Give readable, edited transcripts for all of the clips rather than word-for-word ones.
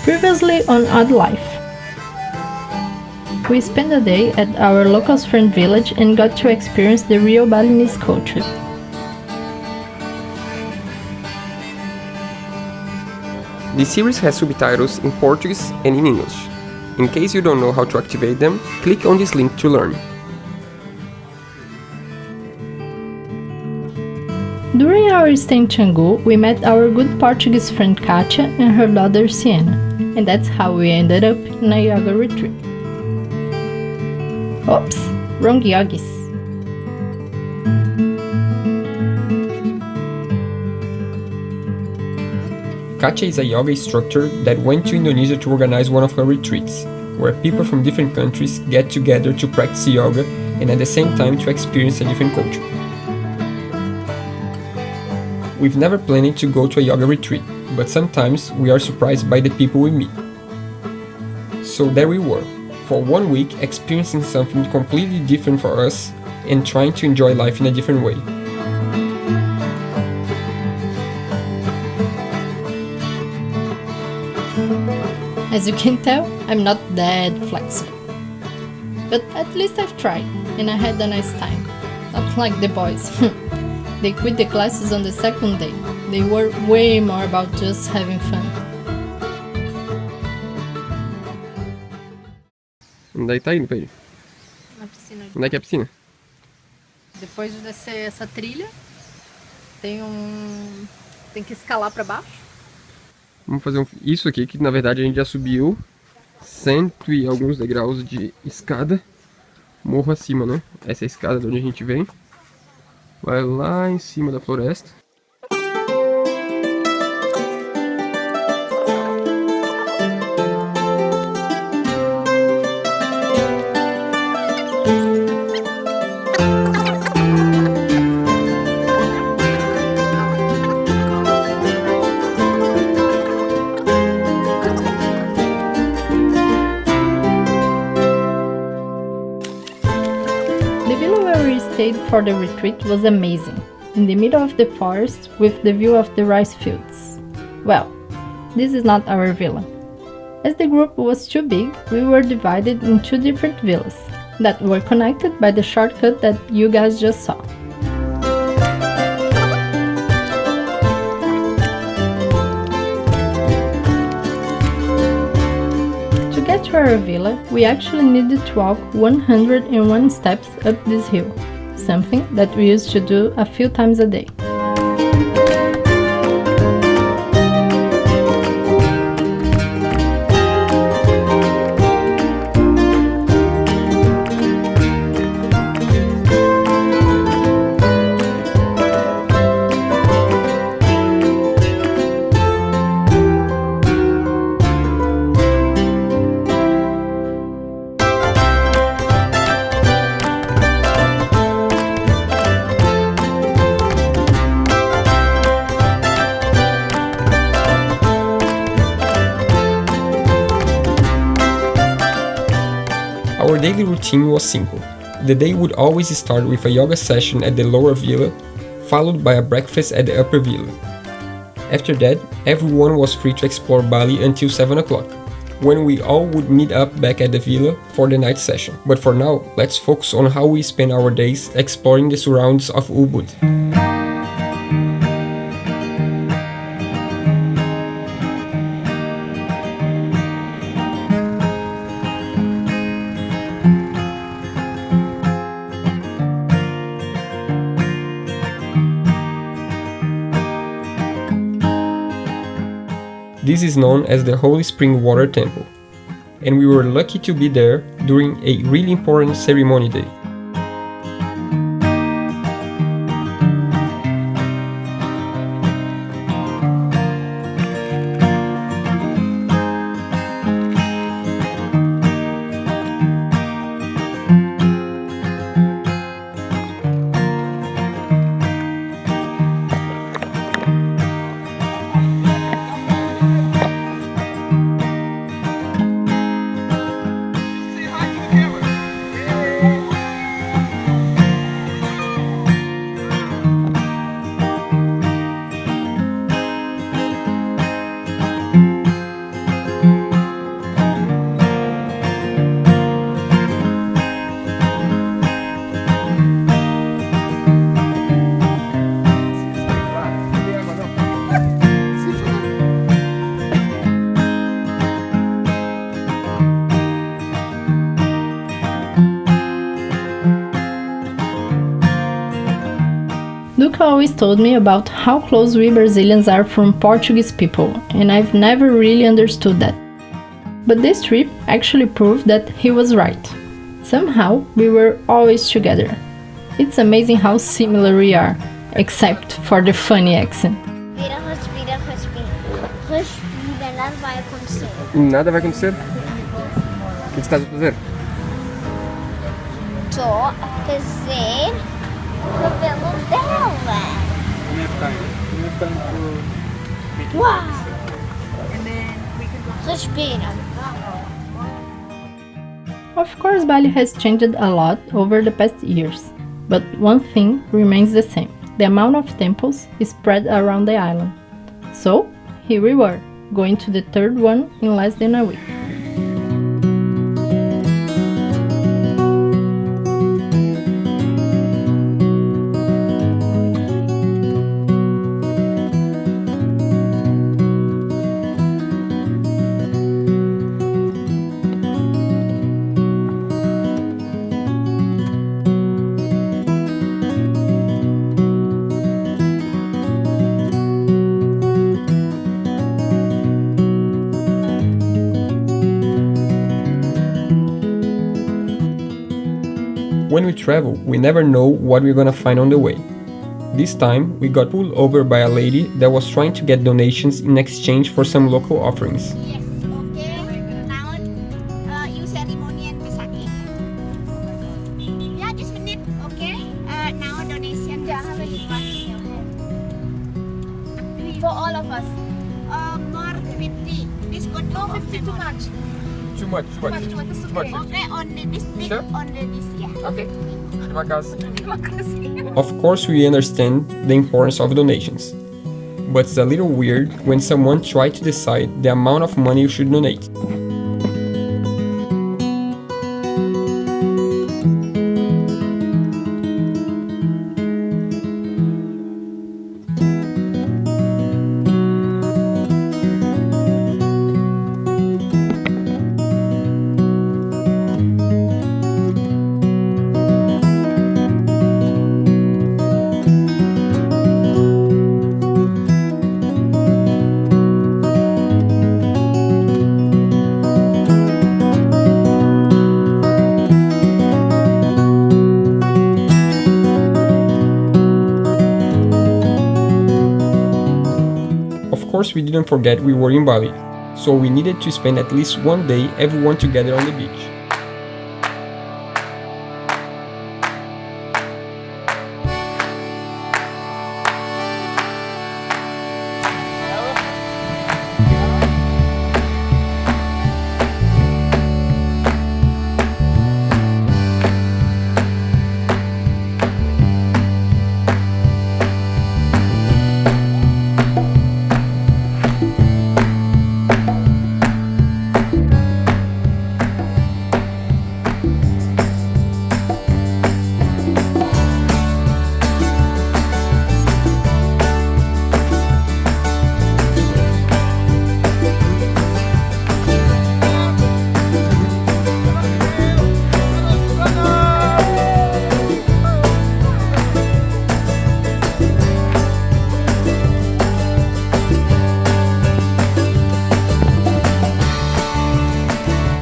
Previously on Odd Life. We spent a day at our locals' friend village and got to experience the real Balinese culture. This series has subtitles in Portuguese and in English. In case you don't know how to activate them, click on this link to learn. During our stay in Canggu, we met our good Portuguese friend Catia and her daughter Susana, and that's how we ended up in a yoga retreat. Oops, wrong yogis. Catia is a yoga instructor that went to Indonesia to organize one of her retreats, where people from different countries get together to practice yoga and at the same time to experience a different culture. We've never planned to go to a yoga retreat, but sometimes we are surprised by the people we meet. So there we were, for 1 week experiencing something completely different for us and trying to enjoy life in a different way. As you can tell, I'm not that flexible. But at least I've tried, and I had a nice time. Not like the boys. They quit the classes on the second day. They were way more about just having fun. Onde é que tá indo, Pedro? Na piscina. Onde é que é a piscina? Depois de descer essa trilha, tem que escalar para baixo. Vamos fazer isso aqui, que na verdade a gente já subiu 100 e alguns degraus de escada, morro acima, né? Essa é a escada de onde a gente vem. Vai lá em cima da floresta. For the retreat was amazing, in the middle of the forest with the view of the rice fields. Well, this is not our villa. As the group was too big, we were divided in 2 different villas that were connected by the shortcut that you guys just saw. To get to our villa, we actually needed to walk 101 steps up this hill. Something that we used to do a few times a day. Our daily routine was simple. The day would always start with a yoga session at the lower villa, followed by a breakfast at the upper villa. After that, everyone was free to explore Bali until 7 o'clock, when we all would meet up back at the villa for the night session. But for now, let's focus on how we spend our days exploring the surrounds of Ubud. This is known as the Holy Spring Water Temple, and we were lucky to be there during a really important ceremony day. Duca always told me about how close we Brazilians are from Portuguese people, and I've never really understood that. But this trip actually proved that he was right. Somehow, we were always together. It's amazing how similar we are, except for the funny accent. Respira, respira. Respira, nada vai acontecer. Nada vai acontecer? O que estás a fazer? Estou a fazer o cabelo dela. Uau! Respira. Of course, Bali has changed a lot over the past years, but one thing remains the same. The amount of temples is spread around the island. So, here we were, going to the third one in less than a week. When we travel, we never know what we're gonna find on the way. This time, we got pulled over by a lady that was trying to get donations in exchange for some local offerings. Yes, okay. Now, you ceremony and Besakih. Yeah, just a minute, okay. Now donation. For all of us. More 50. This got no 50 too much. Too much. Okay, only this big, Sure. only this, yeah. Okay. Of course, we understand the importance of donations, but it's a little weird when someone tries to decide the amount of money you should donate. Of course, we didn't forget we were in Bali, so we needed to spend at least one day everyone together on the beach.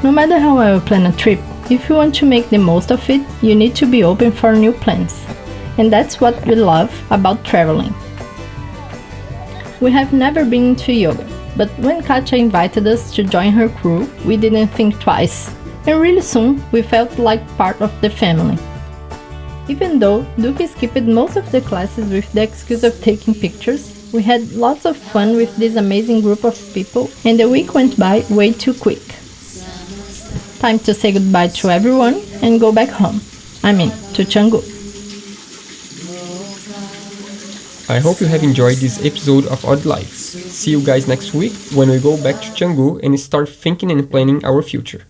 No matter how well you plan a trip, if you want to make the most of it, you need to be open for new plans. And that's what we love about traveling. We have never been to Ioga, but when Catia invited us to join her crew, we didn't think twice. And really soon, we felt like part of the family. Even though Duca skipped most of the classes with the excuse of taking pictures, we had lots of fun with this amazing group of people, and the week went by way too quick. Time to say goodbye to everyone and go back home. I mean, to Canggu. I hope you have enjoyed this episode of Odd Life. See you guys next week when we go back to Canggu and start thinking and planning our future.